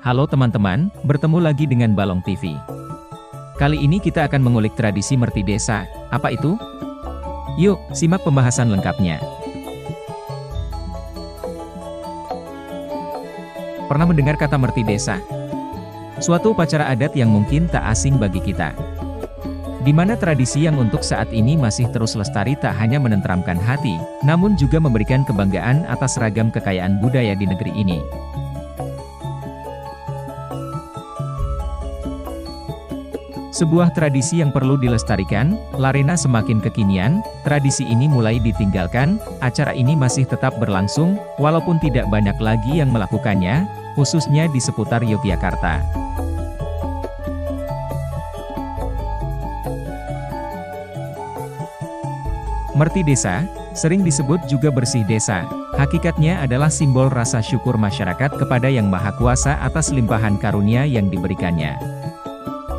Halo teman-teman, bertemu lagi dengan Balong TV. Kali ini kita akan mengulik tradisi Merti Desa. Apa itu? Yuk, simak pembahasan lengkapnya. Pernah mendengar kata Merti Desa? Suatu upacara adat yang mungkin tak asing bagi kita. Di mana tradisi yang untuk saat ini masih terus lestari tak hanya menenteramkan hati, namun juga memberikan kebanggaan atas ragam kekayaan budaya di negeri ini. Sebuah tradisi yang perlu dilestarikan, Larena semakin kekinian, tradisi ini mulai ditinggalkan, acara ini masih tetap berlangsung, walaupun tidak banyak lagi yang melakukannya, khususnya di seputar Yogyakarta. Merti Desa, sering disebut juga bersih desa, hakikatnya adalah simbol rasa syukur masyarakat kepada Yang Maha Kuasa atas limpahan karunia yang diberikannya.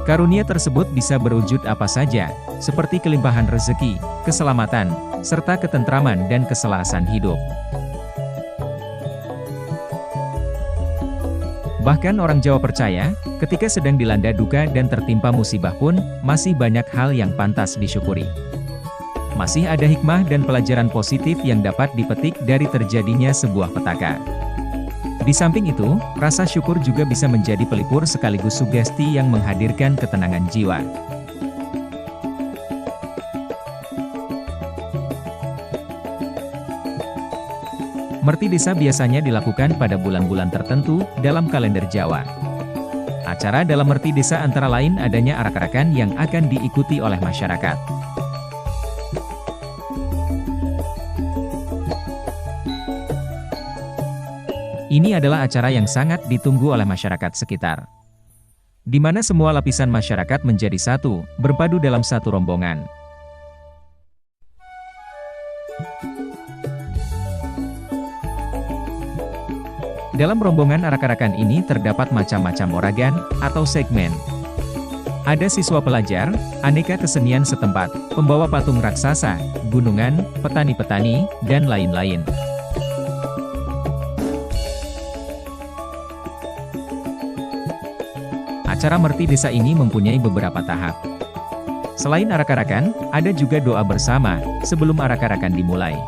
Karunia tersebut bisa berwujud apa saja, seperti kelimpahan rezeki, keselamatan, serta ketentraman dan keselarasan hidup. Bahkan orang Jawa percaya, ketika sedang dilanda duka dan tertimpa musibah pun, masih banyak hal yang pantas disyukuri. Masih ada hikmah dan pelajaran positif yang dapat dipetik dari terjadinya sebuah petaka. Di samping itu, rasa syukur juga bisa menjadi pelipur sekaligus sugesti yang menghadirkan ketenangan jiwa. Merti Desa biasanya dilakukan pada bulan-bulan tertentu dalam kalender Jawa. Acara dalam Merti Desa antara lain adanya arak-arakan yang akan diikuti oleh masyarakat. Ini adalah acara yang sangat ditunggu oleh masyarakat sekitar. Di mana semua lapisan masyarakat menjadi satu, berpadu dalam satu rombongan. Dalam rombongan arak-arakan ini terdapat macam-macam oragan, atau segmen. Ada siswa pelajar, aneka kesenian setempat, pembawa patung raksasa, gunungan, petani-petani, dan lain-lain. Acara Merti Desa ini mempunyai beberapa tahap. Selain arak-arakan, ada juga doa bersama, sebelum arak-arakan dimulai.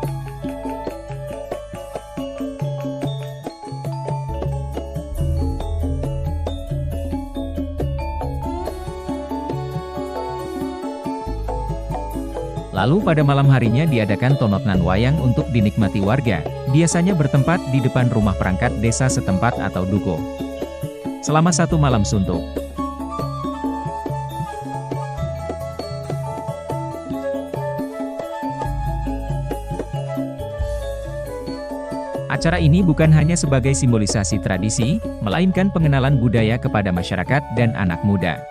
Lalu pada malam harinya diadakan tontonan wayang untuk dinikmati warga, biasanya bertempat di depan rumah perangkat desa setempat atau duko. Selama satu malam suntuk. Acara ini bukan hanya sebagai simbolisasi tradisi, melainkan pengenalan budaya kepada masyarakat dan anak muda.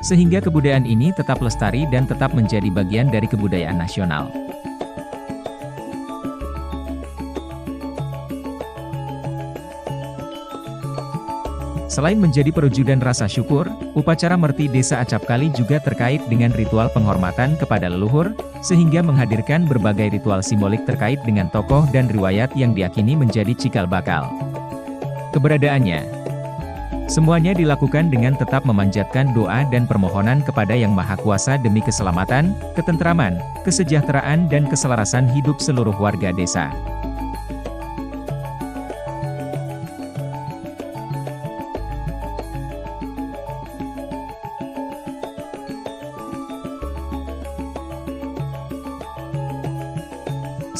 Sehingga kebudayaan ini tetap lestari dan tetap menjadi bagian dari kebudayaan nasional. Selain menjadi perwujudan rasa syukur, upacara Merti Desa acapkali juga terkait dengan ritual penghormatan kepada leluhur, sehingga menghadirkan berbagai ritual simbolik terkait dengan tokoh dan riwayat yang diyakini menjadi cikal bakal keberadaannya. Semuanya dilakukan dengan tetap memanjatkan doa dan permohonan kepada Yang Maha Kuasa demi keselamatan, ketentraman, kesejahteraan dan keselarasan hidup seluruh warga desa.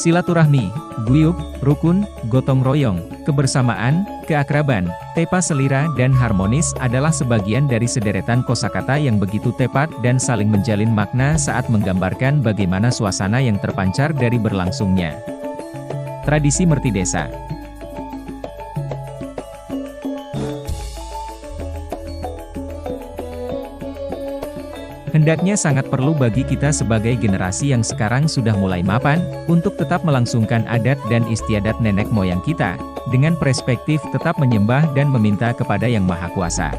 Silaturahmi, guyub, rukun, gotong royong, kebersamaan, keakraban, tepa selira dan harmonis adalah sebagian dari sederetan kosakata yang begitu tepat dan saling menjalin makna saat menggambarkan bagaimana suasana yang terpancar dari berlangsungnya tradisi Merti Desa. Hendaknya sangat perlu bagi kita sebagai generasi yang sekarang sudah mulai mapan, untuk tetap melangsungkan adat dan istiadat nenek moyang kita, dengan perspektif tetap menyembah dan meminta kepada Yang Maha Kuasa.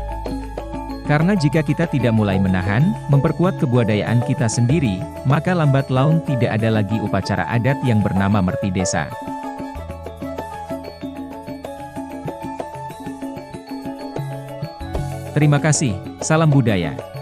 Karena jika kita tidak mulai menahan, memperkuat kebudayaan kita sendiri, maka lambat laun tidak ada lagi upacara adat yang bernama Merti Desa. Terima kasih, salam budaya.